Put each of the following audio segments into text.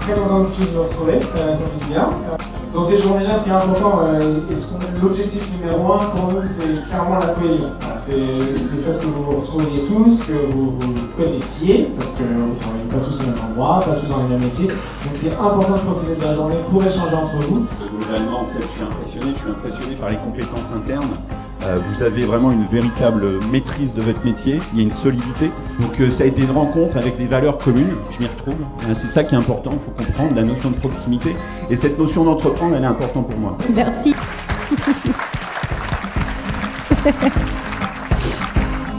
très content de tous vous retrouver, ça fait bien. Dans ces journées-là, ce qui est important, l'objectif numéro 1 pour nous, c'est clairement la cohésion. Voilà, c'est le fait que vous vous retrouviez tous, que vous vous connaissiez, parce que vous ne travaillez pas tous au même endroit, pas tous dans les mêmes métiers. Donc c'est important de profiter de la journée pour échanger entre vous. Globalement, en fait, je suis impressionné par les compétences internes. Vous avez vraiment une véritable maîtrise de votre métier, il y a une solidité. Donc ça a été une rencontre avec des valeurs communes, je m'y retrouve. C'est ça qui est important, il faut comprendre la notion de proximité. Et cette notion d'entreprendre, elle est importante pour moi. Merci.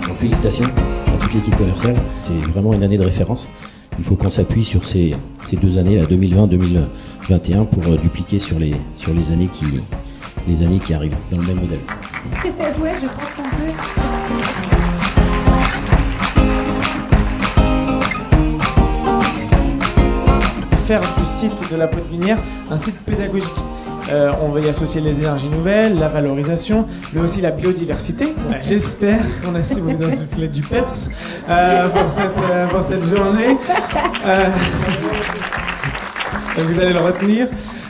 Donc félicitations à toute l'équipe commerciale, c'est vraiment une année de référence. Il faut qu'on s'appuie sur ces 2 années, 2020-2021, pour dupliquer sur les années qui arrivent dans le même modèle. Ouais, je pense qu'on peut. Faire du site de la Potvinière un site pédagogique. On va y associer les énergies nouvelles, la valorisation, mais aussi la biodiversité. J'espère qu'on a su vous insuffler du peps pour cette journée. Vous allez le retenir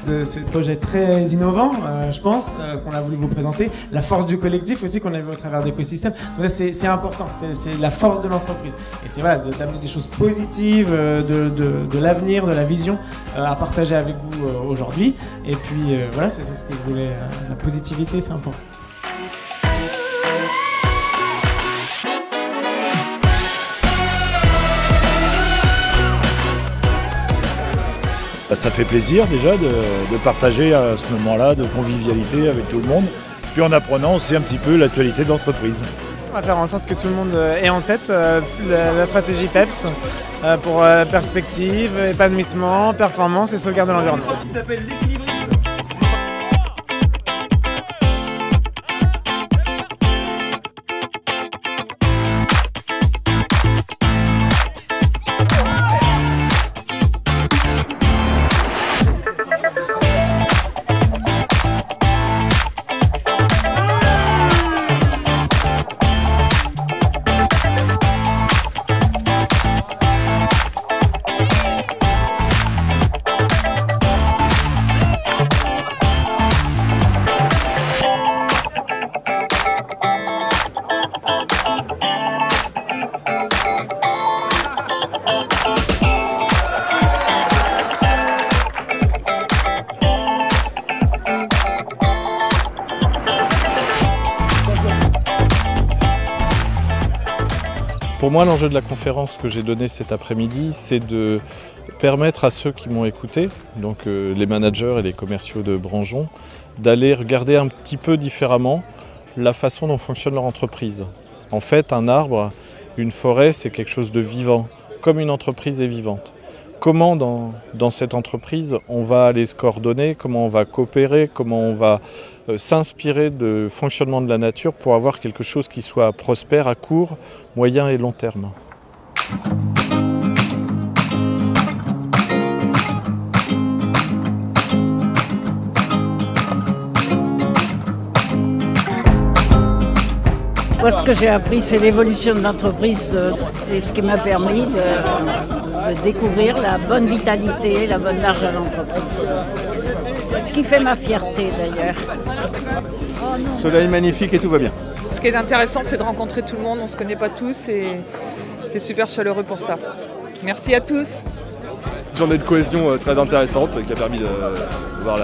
de ce projet très innovant, je pense, qu'on a voulu vous présenter. La force du collectif aussi qu'on a vu au travers d'écosystèmes. C'est important, c'est la force de l'entreprise. Et c'est voilà, d'amener des choses positives, de l'avenir, de la vision à partager avec vous aujourd'hui. Et puis voilà, c'est ce que je voulais. La positivité, c'est important. Ça fait plaisir déjà de partager à ce moment-là de convivialité avec tout le monde, puis en apprenant aussi un petit peu l'actualité de l'entreprise. On va faire en sorte que tout le monde ait en tête la stratégie PEPS pour perspective, épanouissement, performance et sauvegarde de l'environnement. Pour moi, l'enjeu de la conférence que j'ai donnée cet après-midi, c'est de permettre à ceux qui m'ont écouté, donc les managers et les commerciaux de Branjon, d'aller regarder un petit peu différemment la façon dont fonctionne leur entreprise. En fait, un arbre, une forêt, c'est quelque chose de vivant, comme une entreprise est vivante. Comment dans cette entreprise on va aller se coordonner, comment on va coopérer, comment on va s'inspirer de fonctionnement de la nature pour avoir quelque chose qui soit prospère à court, moyen et long terme. Moi, ce que j'ai appris, c'est l'évolution de l'entreprise et ce qui m'a permis de découvrir la bonne vitalité, la bonne marge de l'entreprise. Ce qui fait ma fierté d'ailleurs. Soleil magnifique et tout va bien. Ce qui est intéressant, c'est de rencontrer tout le monde, on ne se connaît pas tous et c'est super chaleureux pour ça. Merci à tous. Une journée de cohésion très intéressante qui a permis de voir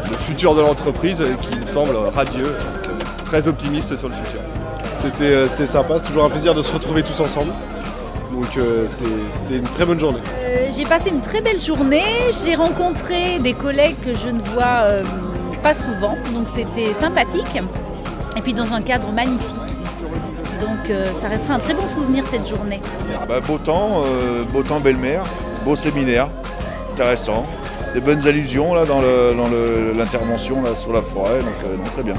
le futur de l'entreprise qui me semble radieux, donc très optimiste sur le futur. C'était sympa, c'est toujours un plaisir de se retrouver tous ensemble. Donc c'était une très bonne journée. J'ai passé une très belle journée, j'ai rencontré des collègues que je ne vois pas souvent, donc c'était sympathique. Et puis dans un cadre magnifique. Donc ça restera un très bon souvenir cette journée. Beau temps, belle mer, beau séminaire, intéressant. Des bonnes allusions là, dans l'intervention sur la forêt, donc très bien.